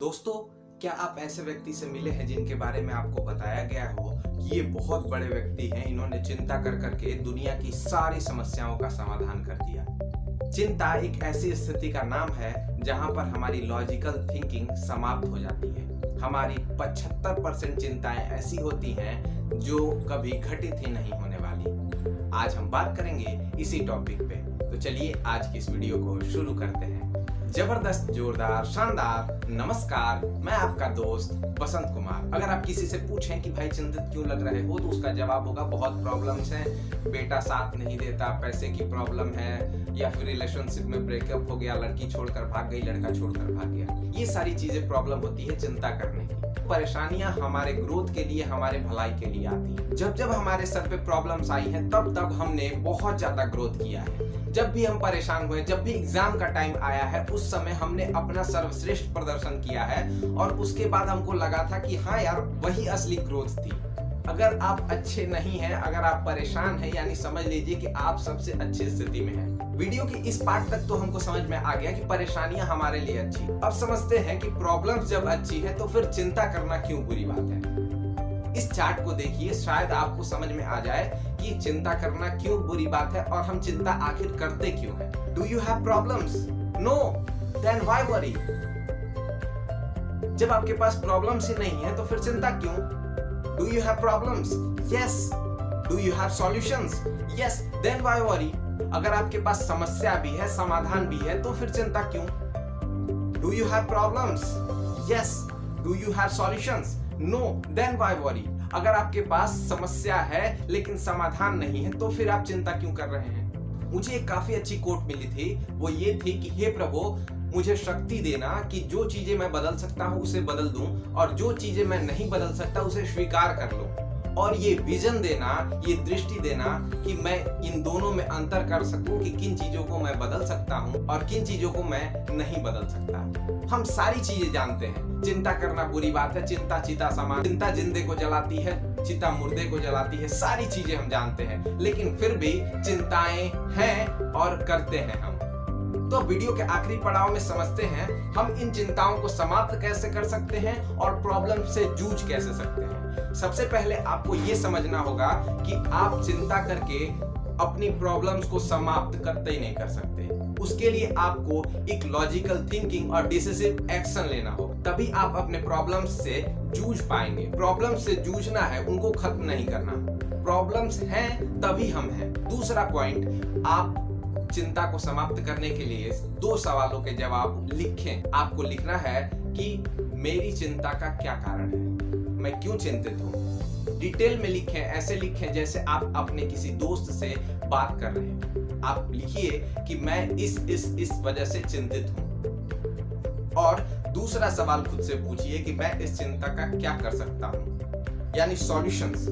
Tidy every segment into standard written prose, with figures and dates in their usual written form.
दोस्तों, क्या आप ऐसे व्यक्ति से मिले हैं जिनके बारे में आपको बताया गया हो कि ये बहुत बड़े व्यक्ति हैं, इन्होंने चिंता कर करके दुनिया की सारी समस्याओं का समाधान कर दिया। चिंता एक ऐसी स्थिति का नाम है जहां पर हमारी लॉजिकल थिंकिंग समाप्त हो जाती है। हमारी 75% चिंताएं ऐसी होती हैं जो कभी घटित ही नहीं होने वाली। आज हम बात करेंगे इसी टॉपिक पे, तो चलिए आज की इस वीडियो को शुरू करते हैं। जबरदस्त, जोरदार, शानदार नमस्कार, मैं आपका दोस्त बसंत कुमार। अगर आप किसी से पूछें कि भाई चिंतित क्यों लग रहे हो, तो उसका जवाब होगा बहुत प्रॉब्लम्स हैं, बेटा साथ नहीं देता, पैसे की प्रॉब्लम है, या फिर रिलेशनशिप में ब्रेकअप हो गया, लड़की छोड़कर भाग गई, लड़का छोड़कर भाग गया। ये सारी चीजें प्रॉब्लम होती है चिंता करने की। परेशानियां हमारे ग्रोथ के लिए, हमारे भलाई के लिए आती है। जब जब हमारे सर पे प्रॉब्लम्स आई हैं, तब तब हमने बहुत ज्यादा ग्रोथ किया है। जब भी हम परेशान हुए, जब भी एग्जाम का टाइम आया है, उस समय हमने अपना सर्वश्रेष्ठ प्रदर्शन किया है और उसके बाद हमको लगा था कि हाँ यार, वही असली ग्रोथ थी। अगर आप अच्छे नहीं हैं, अगर आप परेशान हैं, यानी समझ लीजिए कि आप सबसे अच्छी स्थिति में हैं। वीडियो की इस पार्ट तक तो हमको समझ में आ गया कि परेशानियां हमारे लिए अच्छी। अब समझते हैं कि प्रॉब्लम्स जब अच्छी है तो फिर चिंता करना क्यों बुरी बात है। इस चार्ट को देखिए, शायद आपको समझ में आ जाए कि चिंता करना क्यों बुरी बात है और हम चिंता आखिर करते क्यों हैं। Do you have problems? No, then why worry? जब आपके पास प्रॉब्लम्स ही नहीं है तो फिर चिंता क्यों? Do you have problems? Yes. Do you have solutions? Yes, then why worry? अगर आपके पास समस्या भी है, समाधान भी है, तो फिर चिंता क्यों? Do you have problems? Yes. Do you have solutions? No, then why worry? अगर आपके पास समस्या है लेकिन समाधान नहीं है, तो फिर आप चिंता क्यों कर रहे हैं? मुझे एक काफी अच्छी कोट मिली थी, वो ये थी कि हे प्रभु, मुझे शक्ति देना कि जो चीजें मैं बदल सकता हूं उसे बदल दूं, और जो चीजें मैं नहीं बदल सकता उसे स्वीकार कर लूं। और ये विजन देना, ये दृष्टि देना कि मैं इन दोनों में अंतर कर सकूं कि किन चीजों को मैं बदल सकता हूं और किन चीजों को मैं नहीं बदल सकता। हम सारी चीजें जानते हैं, चिंता करना बुरी बात है, चिंता चिता समान, चिंता जिंदे को जलाती है, चिता मुर्दे को जलाती है, सारी चीजें हम जानते हैं, लेकिन फिर भी चिंताएं हैं और करते हैं हम। तो वीडियो के आखिरी पड़ाव में समझते हैं हम इन चिंताओं को समाप्त कैसे कर सकते हैं और प्रॉब्लम से जूझ कैसे सकते हैं। सबसे पहले आपको ये समझना होगा कि आप चिंता करके अपनी प्रॉब्लम्स को समाप्त करते ही नहीं कर सकते। उसके लिए आपको एक लॉजिकल थिंकिंग और डिसिसिव एक्शन लेना होगा, तभी आप अपने प्रॉब्लम्स से जूझ पाएंगे। प्रॉब्लम्स से जूझना है, उनको खत्म नहीं करना। प्रॉब्लम्स हैं तभी हम हैं। दूसरा पॉइंट, आप चिंता को समाप्त करने के लिए 2 सवालों के जवाब लिखें। आपको लिखना है कि मेरी चिंता का क्या कारण है, मैं क्यों चिंतित हूं। डिटेल में लिखें, ऐसे लिखें जैसे आप अपने किसी दोस्त से बात कर रहे हैं। आप लिखिए कि मैं इस वजह से चिंतित हूं। और दूसरा सवाल खुद से पूछिए कि मैं इस चिंता का क्या कर सकता हूं, यानी सॉल्यूशंस।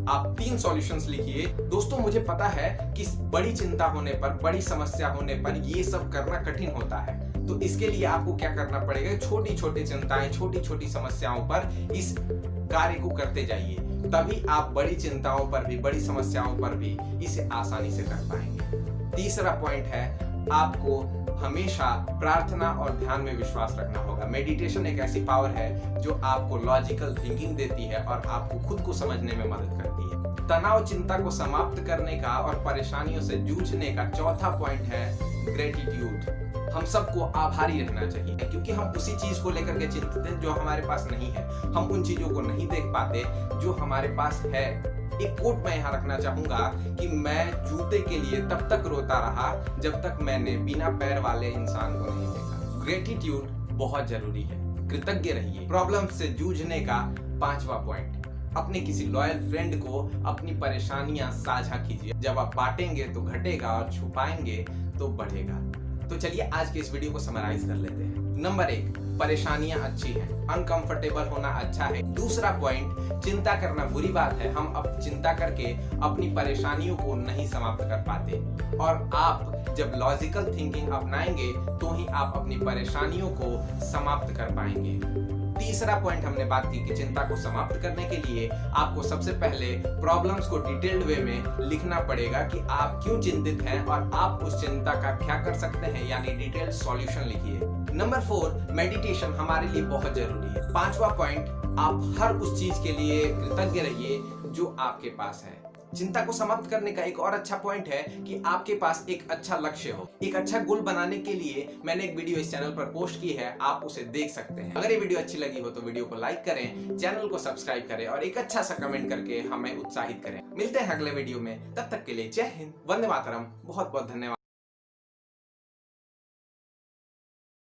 आप 3 सॉल्यूशंस लिखिए। दोस्तों, मुझे पता है कि बड़ी चिंता होने पर, बड़ी समस्या होने पर ये सब करना कठिन होता है, तो इसके लिए आपको क्या करना पड़ेगा, छोटी छोटी चिंताएं, छोटी छोटी समस्याओं पर इस कार्य को करते जाइए, तभी आप बड़ी चिंताओं पर भी, बड़ी समस्याओं पर भी इसे आसानी से कर पाएंगे। तीसरा पॉइंट है, आपको हमेशा प्रार्थना और ध्यान में विश्वास रखना होगा। मेडिटेशन एक ऐसी पावर है जो आपको लॉजिकल थिंकिंग देती है और आपको खुद को समझने में मदद करती है। तनाव, चिंता को समाप्त करने का और परेशानियों से जूझने का चौथा पॉइंट है ग्रेटिट्यूड। हम सबको आभारी रहना चाहिए, क्योंकि हम उसी चीज को लेकर के चिंतित हैं जो हमारे पास नहीं है। हम उन चीजों को नहीं देख पाते जो हमारे पास है। एक कोट मैं यहाँ रखना चाहूंगा कि मैं जूते के लिए तब तक रोता रहा जब तक मैंने बिना पैर वाले इंसान को नहीं देखा। ग्रेटिट्यूड बहुत जरूरी है, कृतज्ञ रहिए। प्रॉब्लम से जूझने का 5वां पॉइंट, अपने किसी लॉयल फ्रेंड को अपनी परेशानियां साझा कीजिए। जब आप बांटेंगे तो घटेगा और छुपाएंगे तो बढ़ेगा। तो चलिए आज के इस वीडियो को समराइज कर लेते हैं। नंबर 1, परेशानियां अच्छी हैं, अनकंफर्टेबल होना अच्छा है। दूसरा पॉइंट, चिंता करना बुरी बात है, हम अब चिंता करके अपनी परेशानियों को नहीं समाप्त कर पाते। और आप जब लॉजिकल थिंकिंग अपनाएंगे तो ही आप अपनी परेशानियों को समाप्त कर पाएंगे। तीसरा पॉइंट हमने बात की कि चिंता को समाप्त करने के लिए आपको सबसे पहले प्रॉब्लम्स को डिटेल्ड वे में लिखना पड़ेगा कि आप क्यों चिंतित हैं और आप उस चिंता का क्या कर सकते हैं, यानी डिटेल्ड सॉल्यूशन लिखिए। नंबर 4, मेडिटेशन हमारे लिए बहुत जरूरी है। 5वां पॉइंट, आप हर उस चीज के लिए कृतज्ञ रहिए जो आपके पास है। चिंता को समाप्त करने का एक और अच्छा पॉइंट है कि आपके पास एक अच्छा लक्ष्य हो। एक अच्छा गोल बनाने के लिए मैंने एक वीडियो इस चैनल पर पोस्ट की है, आप उसे देख सकते हैं। अगर ये वीडियो अच्छी लगी हो तो वीडियो को लाइक करें, चैनल को सब्सक्राइब करें और एक अच्छा सा कमेंट करके हमें उत्साहित करें। मिलते हैं अगले वीडियो में, तब तक के लिए जय हिंद, वंदे मातरम, बहुत बहुत धन्यवाद।